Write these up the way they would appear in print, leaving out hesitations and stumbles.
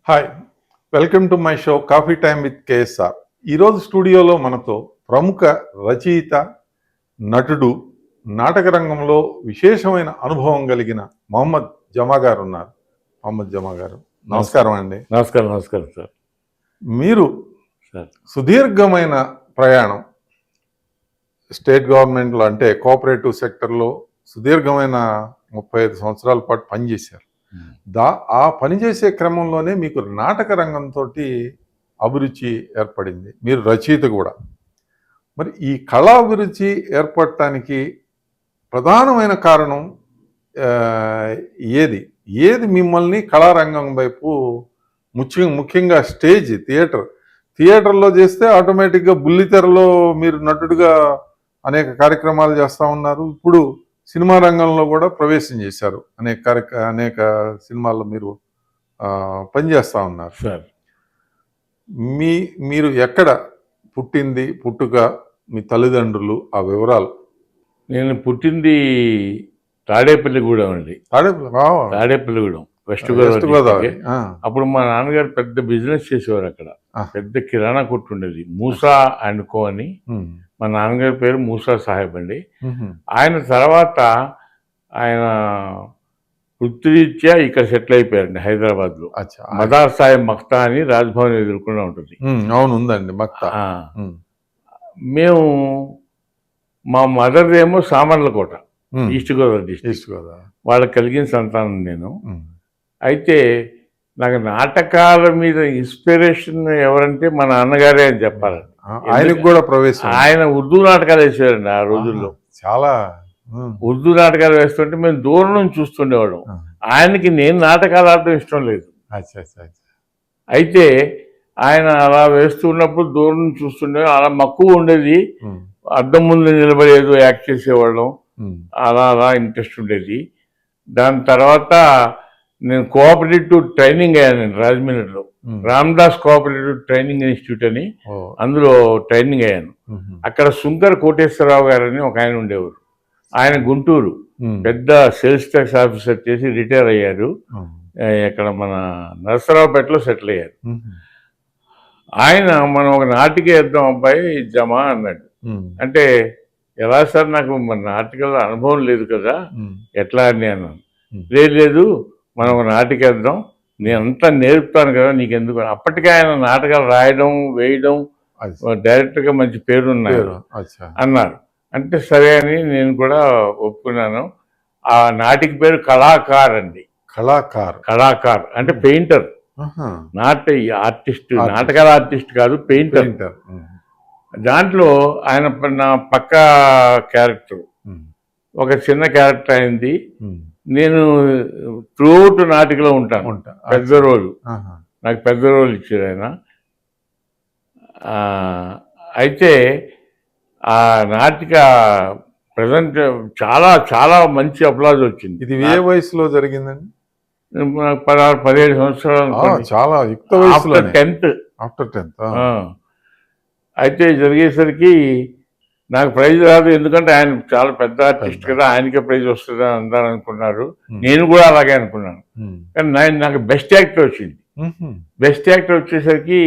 Hi, welcome to my show coffee time with KSR. ఈరోజు స్టూడియోలో మనతో ప్రముఖ రచయిత, నటుడు, నాటక రంగంలో విశేషమైన అనుభవం కలిగిన మొహమ్మద్ జమా గారు ఉన్నారు. మొహమ్మద్ జమా గారు, నమస్కారం అండి. నమస్కారం. నమస్కారం సార్. మీరు సుదీర్ఘమైన ప్రయాణం స్టేట్ గవర్నమెంట్లో, అంటే కోఆపరేటివ్ సెక్టర్లో సుదీర్ఘమైన 35 సంవత్సరాల పాటు పనిచేశారు. ఆ పనిచేసే క్రమంలోనే మీకు నాటక రంగంతో అభిరుచి ఏర్పడింది. మీరు రచయిత కూడా. మరి ఈ కళాభిరుచి ఏర్పడటానికి ప్రధానమైన కారణం ఏది మిమ్మల్ని కళారంగం వైపు ముఖ్యంగా స్టేజ్, థియేటర్లో చేస్తే ఆటోమేటిక్గా బుల్లితెరలో మీరు నటుడిగా అనేక కార్యక్రమాలు చేస్తూ ఉన్నారు. ఇప్పుడు సినిమా రంగంలో కూడా ప్రవేశం చేశారు. అనేక సినిమాల్లో మీరు పనిచేస్తూ ఉన్నారు సార్. మీరు ఎక్కడ పుట్టుక, మీ తల్లిదండ్రులు, ఆ వివరాలు. నేను పుట్టింది తాడేపల్లిగూడెం అండి. తాడేపల్లిగూడెం, వెస్ట్ గోదావరి. అప్పుడు మా నాన్నగారు పెద్ద బిజినెస్ చేసేవారు. అక్కడ పెద్ద కిరాణా కొట్టు ఉండేది, మూసా అండ్ కో అని. మా నాన్నగారి పేరు మూసా సాహెబ్ అండి. ఆయన తర్వాత ఆయన వృత్తిరీత్యా ఇక్కడ సెటిల్ అయిపోయారండి హైదరాబాద్లో. మదార్ సాహెబ్ మక్తా అని రాజ్భవన్ ఎదుర్కొనే ఉంటుంది. అవును, ఉందండి మక్తా. మేము, మా మదర్ ఏమో సామర్లకోట, ఈస్ట్ గోదావరి డిస్ట్రిక్ట్. వాళ్ళకి కలిగిన సంతానం నేను. అయితే నాకు నాటకాల మీద ఇన్స్పిరేషన్ ఎవరంటే మా నాన్నగారే అని చెప్పాలండి. ఆయనకు కూడా ప్రవేశం. ఆయన ఉర్దూ నాటకాలు వేసేవారండి ఆ రోజుల్లో. చాలా ఉర్దూ నాటకాలు వేస్తుంటే మేము దూరం నుంచి చూస్తుండేవాళ్ళం. ఆయనకి నేను నాటకాలు ఆడటం ఇష్టం లేదు. అయితే ఆయన అలా వేస్తున్నప్పుడు దూరం నుంచి చూస్తుండే, అలా మక్కువ ఉండేది. అద్దం ముందు నిలబడేది, యాక్ట్ చేసేవాళ్ళం. అలా ఇంట్రెస్ట్ ఉండేది. దాని తర్వాత నేను కోఆపరేటివ్ ట్రైనింగ్ అయ్యాను రాజమండ్రిలో. రామదాస్ కోఆపరేటివ్ ట్రైనింగ్ ఇన్స్టిట్యూట్ అని, అందులో ట్రైనింగ్ అయ్యాను. అక్కడ శుంకర్ కోటేశ్వరరావు గారు అని ఒక ఆయన ఉండేవారు. ఆయన గుంటూరు పెద్ద సేల్స్ ట్యాక్స్ ఆఫీసర్ చేసి రిటైర్ అయ్యారు. ఇక్కడ మన నరసరావుపేటలో సెటిల్ అయ్యారు. ఆయన మనం ఒక నాటిక వేద్దాం అబ్బాయి జమా అన్నాడు. అంటే ఎలా సార్, నాకు మన నాటకాల అనుభవం లేదు కదా, ఎట్లా అని అన్నాను. లేదు, మనం ఒక నాటిక వేద్దాం, నేనంతా నేర్పుతాను కదా నీకెందుకు. అప్పటికే ఆయన నాటకాలు రాయడం, వేయడం, డైరెక్టర్గా మంచి పేరున్నారు అన్నారు. అంటే సరే అని నేను కూడా ఒప్పుకున్నాను. ఆ నాటిక పేరు కళాకార్ అండి. కళాకార్ అంటే పెయింటర్, ఆర్టిస్ట్, నాటకాల ఆర్టిస్ట్ కాదు, పెయింటర్. దాంట్లో ఆయన నా పక్క క్యారెక్టర్, ఒక చిన్న క్యారెక్టర్ అయింది. నేను త్రూఅవుట్ నాటికలో ఉంటాను. పెద్ద రోలు, నాకు పెద్ద రోలు ఇచ్చారు ఆయన. అయితే ఆ నాటిక ప్రజెంట్ చాలా చాలా మంచి అప్లాజ్ వచ్చింది. ఇది ఏ వయసులో జరిగిందండి? నాకు 16-17 సంవత్సరాలు. చాలా యుక్త వయసులో, ఆఫ్టర్ 10th. అయితే జరిగేసరికి నాకు ప్రైజ్ రాదు, ఎందుకంటే ఆయన చాలా పెద్ద ఆర్టిస్ట్ కదా, ఆయనకే ప్రైజ్ వస్తుందని అందరూ అనుకున్నారు. నేను కూడా అలాగే అనుకున్నాను. కానీ నాకు బెస్ట్ యాక్టర్ వచ్చింది. బెస్ట్ యాక్టర్ వచ్చేసరికి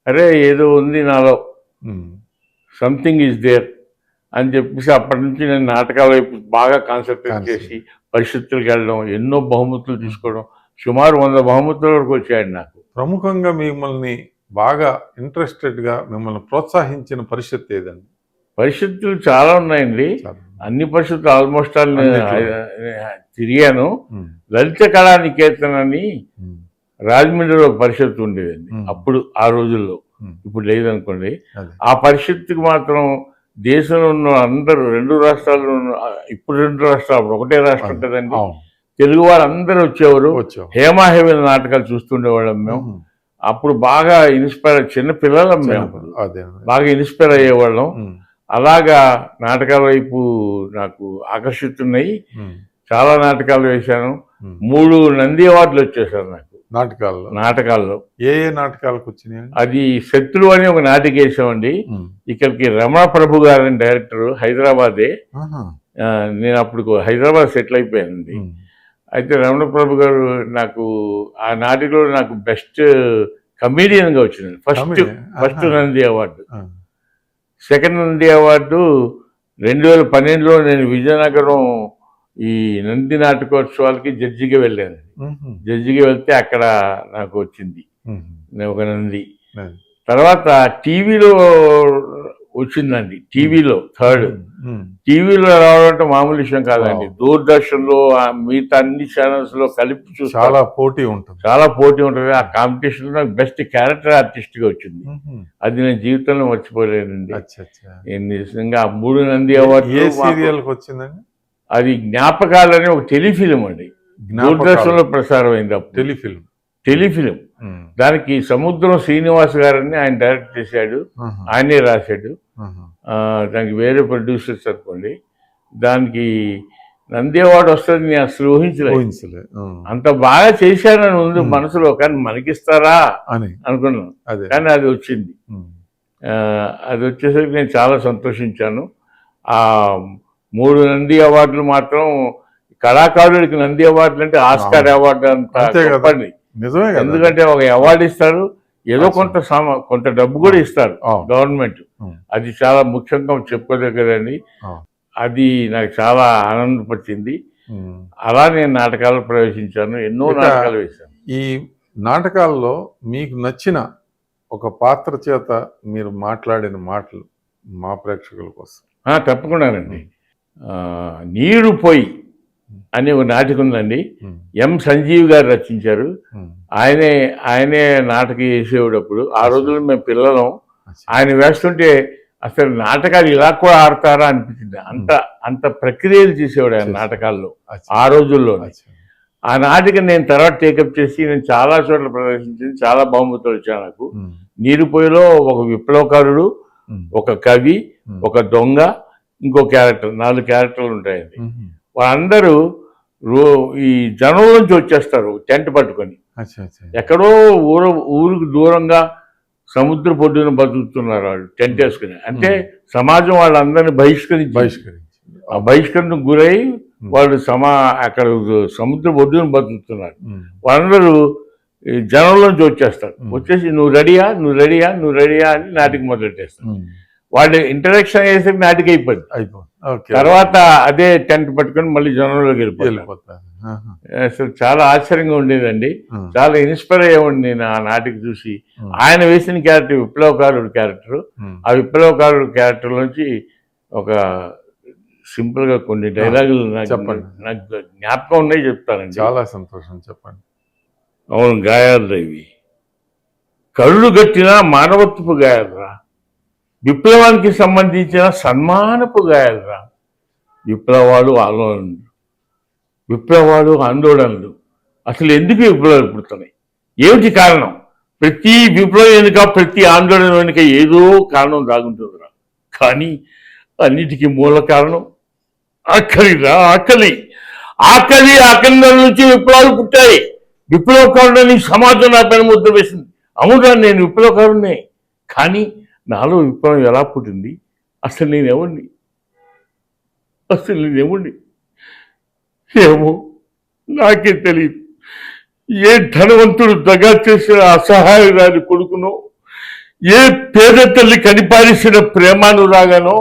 అరే ఏదో ఉంది నాలో, సంథింగ్ ఈజ్ దేర్ అని చెప్పేసి అప్పటి నుంచి నేను నాటకాల వైపు బాగా కాన్సన్ట్రేట్ చేసి పరిషత్తులకు వెళ్ళడం, ఎన్నో బహుమతులు తీసుకోవడం, సుమారు 100 బహుమతుల వరకు వచ్చాయండి నాకు. ప్రముఖంగా మిమ్మల్ని బాగా ఇంట్రెస్టెడ్గా మిమ్మల్ని ప్రోత్సహించిన పరిషత్ ఏదండి? పరిషత్తులు చాలా ఉన్నాయండి. అన్ని పరిషత్తులు ఆల్మోస్ట్ ఆల్ తిరిగాను. లలిత కళా నికేతన్ అని రాజమండ్రిలో ఒక పరిషత్తు ఉండేదండి అప్పుడు, ఆ రోజుల్లో. ఇప్పుడు లేదనుకోండి. ఆ పరిషత్తుకి మాత్రం దేశంలో ఉన్న అందరూ, 2 రాష్ట్రాల్లో, ఇప్పుడు 2 రాష్ట్రాలు, ఒకటే రాష్ట్రం కదండి, తెలుగు వాళ్ళందరూ వచ్చేవారు. హేమాహేమి నాటకాలు చూస్తుండేవాళ్ళం మేము. అప్పుడు బాగా ఇన్స్పైర్, చిన్న పిల్లలం మేము, బాగా ఇన్స్పైర్ అయ్యేవాళ్ళం. అలాగా నాటకాల వైపు నాకు ఆకర్షిస్తున్నాయి. చాలా నాటకాలు వేశాను. 3 నంది అవార్డులు వచ్చేసారు నాకు నాటకాల్లో. ఏ నాటకాలకు వచ్చినాయి? అది శత్రు అని ఒక నాటిక వేసామండి. ఇక్కడికి రమణ ప్రభు గారని డైరెక్టర్, హైదరాబాదే. నేను అప్పుడు హైదరాబాద్ సెటిల్ అయిపోయానండి. అయితే రమణ ప్రభు గారు నాకు ఆ నాటికలో నాకు బెస్ట్ కమీడియన్గా వచ్చింది. First Nandi award. Second Nandi award 2012లో నేను విజయనగరం ఈ నంది నాటకోత్సవాలకి జడ్జిగా వెళ్ళాను. జడ్జిగా వెళ్తే అక్కడ నాకు వచ్చింది ఒక నంది. తర్వాత టీవీలో వచ్చిందండి, టీవీలో థర్డ్. టీవీలో రావడం అంటే మామూలు విషయం కాదండి. దూరదర్శన్లో మిగతా అన్ని ఛానల్స్ లో కలిపి చూసి చాలా పోటీ ఉంటుంది. ఆ కాంపిటీషన్ లో నాకు బెస్ట్ క్యారెక్టర్ ఆర్టిస్ట్ గా వచ్చింది. అది నేను జీవితంలో మర్చిపోలేనండి. నిజంగా 3 నంది అవార్డు వచ్చిందండి. అది జ్ఞాపకాలని ఒక టెలిఫిలిం అండి, దూరదర్శన్లో ప్రసారం అయింది. టెలిఫిలిం దానికి సముద్రం శ్రీనివాస్ గారని ఆయన డైరెక్ట్ చేశాడు, ఆయనే రాశాడు. దానికి వేరే ప్రొడ్యూసర్స్ అనుకోండి. దానికి నంది అవార్డు వస్తుంది నేను అసలు ఊహించలేదు. అంత బాగా చేశానని ఉంది మనసులో, కానీ మనకిస్తారా అని అనుకున్నాను. కానీ అది వచ్చింది. అది వచ్చేసరికి నేను చాలా సంతోషించాను. ఆ 3 నంది అవార్డులు మాత్రం కళాకారుడికి నంది అవార్డులు అంటే ఆస్కార్ అవార్డు అంత చెప్పండి. ఎందుకంటే ఒక అవార్డు ఇస్తారు, ఏదో కొంత డబ్బు కూడా ఇస్తారు గవర్నమెంట్. అది చాలా ముఖ్యంగా చెప్పుకోదగ్గదండి. అది నాకు చాలా ఆనందపరిచింది. అలా నేను నాటకాలు ప్రవేశించాను, ఎన్నో నాటకాలు వేశాను. ఈ నాటకాల్లో మీకు నచ్చిన ఒక పాత్ర చేత మీరు మాట్లాడిన మాటలు మా ప్రేక్షకుల కోసం. తప్పకుండానండి. నీరు పోయి అనే ఒక నాటకం ఉందండి. ఎం సంజీవ్ గారు రచించారు. ఆయనే నాటకం వేసేటప్పుడు ఆ రోజుల్లో మేము పిల్లలం. ఆయన వేస్తుంటే అసలు నాటకాలు ఇలా కూడా ఆడతారా అనిపించింది. అంత ప్రక్రియలు చేసేవాడు ఆయన నాటకాల్లో ఆ రోజుల్లో. ఆ నాటకం నేను తర్వాత టేకప్ చేసి నేను చాలా చోట్ల ప్రదర్శించింది, చాలా బహుమతులు వచ్చాను నాకు. నీరుపోయిలో ఒక విప్లవకారుడు, ఒక కవి, ఒక దొంగ, ఇంకో క్యారెక్టర్, 4 క్యారెక్టర్లు ఉంటాయండి. వాళ్ళందరూ ఈ జనంలోంచి వచ్చేస్తారు టెంట్ పట్టుకొని. ఎక్కడో ఊరికి దూరంగా సముద్ర పొడ్డున బతుకుతున్నారు వాళ్ళు టెంట్ వేసుకుని. అంటే సమాజం వాళ్ళందరినీ బహిష్కరణకు గురై వాళ్ళు అక్కడ సముద్ర ఒడ్డున బతుకుతున్నారు. వాళ్ళందరూ జనంలోంచి వచ్చేసి నువ్వు రెడీయా అని నాటికి మొదలెట్టేస్తారు. వాళ్ళు ఇంటరాక్షన్ అయ్యేసరికి నాటికి అయిపోయింది. తర్వాత అదే టెంట్ పట్టుకొని మళ్ళీ జనంలోకి వెళ్ళిపోతారు. అసలు చాలా ఆశ్చర్యంగా ఉండేదండి. చాలా ఇన్స్పైర్ అయ్యేవాడిని నేను ఆ నాటికి చూసి. ఆయన వేసిన క్యారెక్టర్ విప్లవకారుడు క్యారెక్టర్. ఆ విప్లవకారుడు క్యారెక్టర్ నుంచి ఒక సింపుల్ గా కొన్ని డైలాగులు చెప్పండి, నాకు జ్ఞాపకం ఉన్నాయి, చెప్తానండి. చాలా సంతోషం, చెప్పండి. అవును, గాయాలురా ఇవి. కరుడు గట్టిన మానవత్వపు గాయాలురా, విప్లవానికి సంబంధించిన సన్మానపు గాయాలురా. విప్లవాలు ఆందోళనలు అసలు ఎందుకు విప్లవాలు పుడుతున్నాయి? ఏమిటి కారణం? ప్రతి విప్లవం వెనుక, ప్రతి ఆందోళన వెనుక ఏదో కారణం దాగుంటుందిరా. కానీ అన్నిటికీ మూల కారణం ఆకలి నుంచి విప్లవాలు పుట్టాయి. విప్లవకారుడని సమాజం నా పైన ముద్ర వేసింది. అవునురా, నేను విప్లవకారుడినే. కానీ నాలో విప్లవం ఎలా పుట్టింది? అసలు నేనెవడిని? ఏమో నాకే తెలియదు. ఏ ధనవంతుడు దగా చేసిన అసహాయురాలి కొడుకునో, ఏ పేద తల్లి కనిపారేసిన ప్రేమానురాగానో,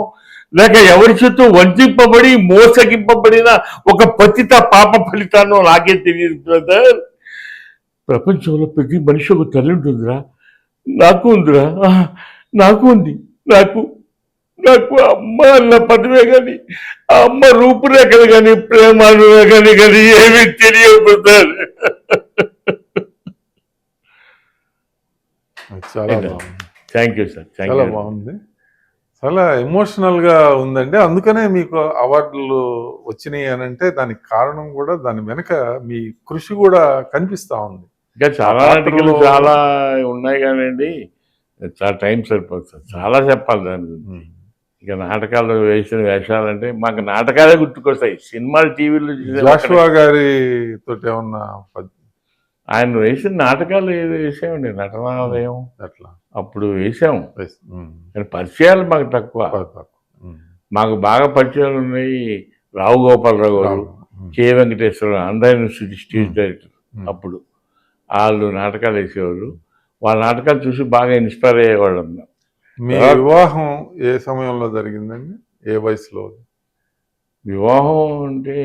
లేక ఎవరి చేతో వంచింపబడి మోసగింపబడిన ఒక పతిత పాప ఫలితాన్నో నాకే తెలియదు బ్రదర్. ప్రపంచంలో ప్రతి మనిషి ఒక తల్లి ఉంటుందిరా. నాకు ఉందిరా, నాకు ఉంది. నాకు అమ్మ అన్న పదవే కానీ, ఆ అమ్మ రూపురేఖలు కానీ, ప్రేమానురాగాలు కానీ ఏమీ తెలియబోతారు. Thank you sir. చాలా బాగుంది, చాలా ఎమోషనల్గా ఉందండి. అందుకనే మీకు అవార్డులు వచ్చినాయి అని అంటే దానికి కారణం కూడా, దాని వెనక మీ కృషి కూడా కనిపిస్తూ ఉంది. ఇంకా చాలా నాటికలు చాలా ఉన్నాయి కానివ్వండి, చాలా టైం సరిపోతుంది, చాలా చెప్పాలి దాని గురించి. ఇక నాటకాలు వేసిన వేషాలంటే మాకు నాటకాలే గుర్తుకొస్తాయి. సినిమాలు టీవీలో జాషువా గారితో ఏమన్నా ఆయన వేసిన నాటకాలు వేసామండి, నటనాలయం అట్లా అప్పుడు వేసాము. కానీ పరిచయాలు మాకు తక్కువ. మాకు బాగా పరిచయాలు ఉన్నాయి. రావు గోపాలరావు గారు, K Venkateswararao Andhra university stage director. అప్పుడు వాళ్ళు నాటకాలు వేసేవారు. వాళ్ళ నాటకాలు చూసి బాగా ఇన్స్పైర్ అయ్యేవాళ్ళు. మీ వివాహం ఏ సమయంలో జరిగిందండి? ఏ వయసులో? వివాహం అంటే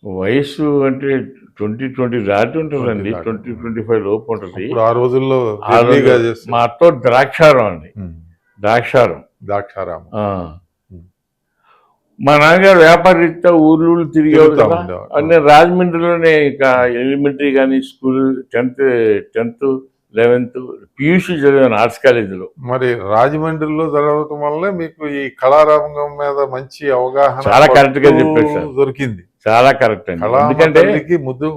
వయసు అంటే 20 దాటి ఉంటుందండి. 20-25 లోపు ఉంటుంది. ఆ రోజుల్లో మా అత్తో ద్రాక్షారం అండి. ద్రాక్షారామం. మా నాన్నగారు వ్యాపార రీత్యా ఊర్లు తిరిగేవారు కదా. నేను రాజమండ్రిలోనే ఇక ఎలిమెంటరీ కానీ స్కూల్ 10th 11th పియూసీ చదివాను ఆర్ట్స్ కాలేజీలో. మరి రాజమండ్రిలో చదవటం వల్ల మీకు ఈ కళారంగం మీద మంచి అవగాహన చాలా కరెక్ట్ గా చెప్పారు సార్. దొరికింది. చాలా కరెక్ట్ అండి. ఎందుకంటే ముద్దు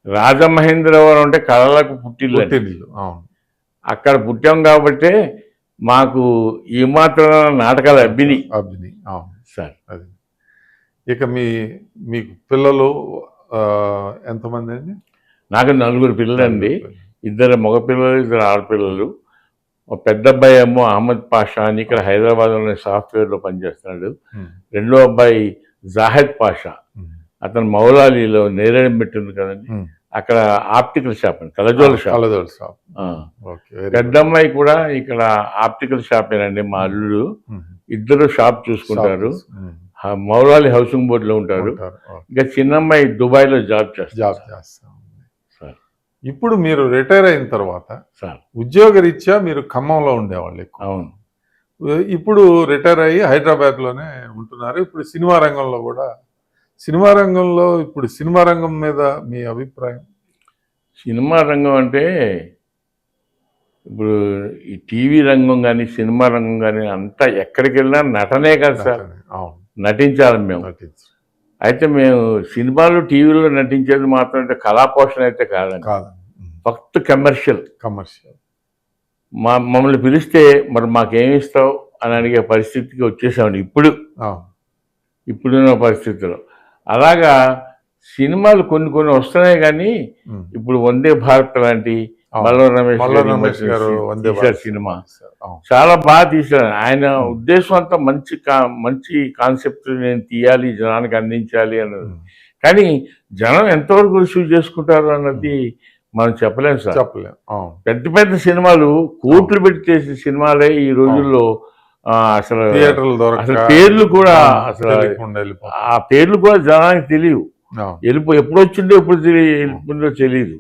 రాజమహేంద్రవరం అంటే కళలకు పుట్టిల్లు. అక్కడ పుట్టాం కాబట్టి మాకు ఈ మాత్రం నాటకాల అబ్బిని సార్. అది ఇక మీకు పిల్లలు ఎంతమంది అండి? నాకు 4 పిల్లలండి. 2 మగపిల్లలు, 2 ఆడపిల్లలు. పెద్ద అబ్బాయి ఏమో అహ్మద్ పాషా అని ఇక్కడ హైదరాబాద్లోనే సాఫ్ట్వేర్లో పనిచేస్తున్నాడు. రెండో అబ్బాయి జాహిద్ పాషా, అతను మౌలాలీలో నేరేడు ఉంది కదండి, అక్కడ ఆప్టికల్ షాప్ అండి, కలజోల షాప్. పెద్ద అమ్మాయి కూడా ఇక్కడ ఆప్టికల్ షాపేనండి. మా అల్లుడు 2 షాప్ చూసుకుంటారు. మౌలాలి హౌసింగ్ బోర్డులో ఉంటారు. ఇంకా చిన్న అమ్మాయి దుబాయ్లో జాబ్ చేస్తారు. ఇప్పుడు మీరు రిటైర్ అయిన తర్వాత ఉద్యోగరీత్యా మీరు ఖమ్మంలో ఉండేవాళ్ళు ఎక్కువ. అవును. ఇప్పుడు రిటైర్ అయ్యి హైదరాబాద్లోనే ఉంటున్నారు. ఇప్పుడు సినిమా రంగంలో ఇప్పుడు సినిమా రంగం మీద మీ అభిప్రాయం? సినిమా రంగం అంటే ఇప్పుడు ఈ టీవీ రంగం కానీ సినిమా రంగం కానీ అంతా ఎక్కడికి వెళ్ళినా నటనే కదా సార్. నటించాలి మేము. అయితే మేము సినిమాలు టీవీలో నటించేది మాత్రం అంటే కళాపోషణ అయితే కాదండి. First commercial. మమ్మల్ని పిలిస్తే మరి మాకేమి ఇస్తావు అని అడిగే పరిస్థితికి వచ్చేసామండి ఇప్పుడున్న పరిస్థితిలో. అలాగా సినిమాలు కొన్ని వస్తున్నాయి కానీ ఇప్పుడు వందే భారత్ లాంటి మల్ల రమేష్ గారు సినిమా చాలా బాగా తీశారు. ఆయన ఉద్దేశం అంతా మంచి కాన్సెప్ట్, నేను తీయాలి, జనానికి అందించాలి అన్నది. కానీ జనం ఎంతవరకు రిసీవ్ చేసుకుంటారు అన్నది మనం చెప్పలేము సార్. పెద్ద సినిమాలు కోట్లు పెట్టి చేసే సినిమాలే ఈ రోజుల్లో అసలు పేర్లు కూడా ఆ పేర్లు కూడా జనానికి తెలియవు. ఎప్పుడు వచ్చిందో ఎప్పుడు వెళ్ళిపోయిందో తెలియదు.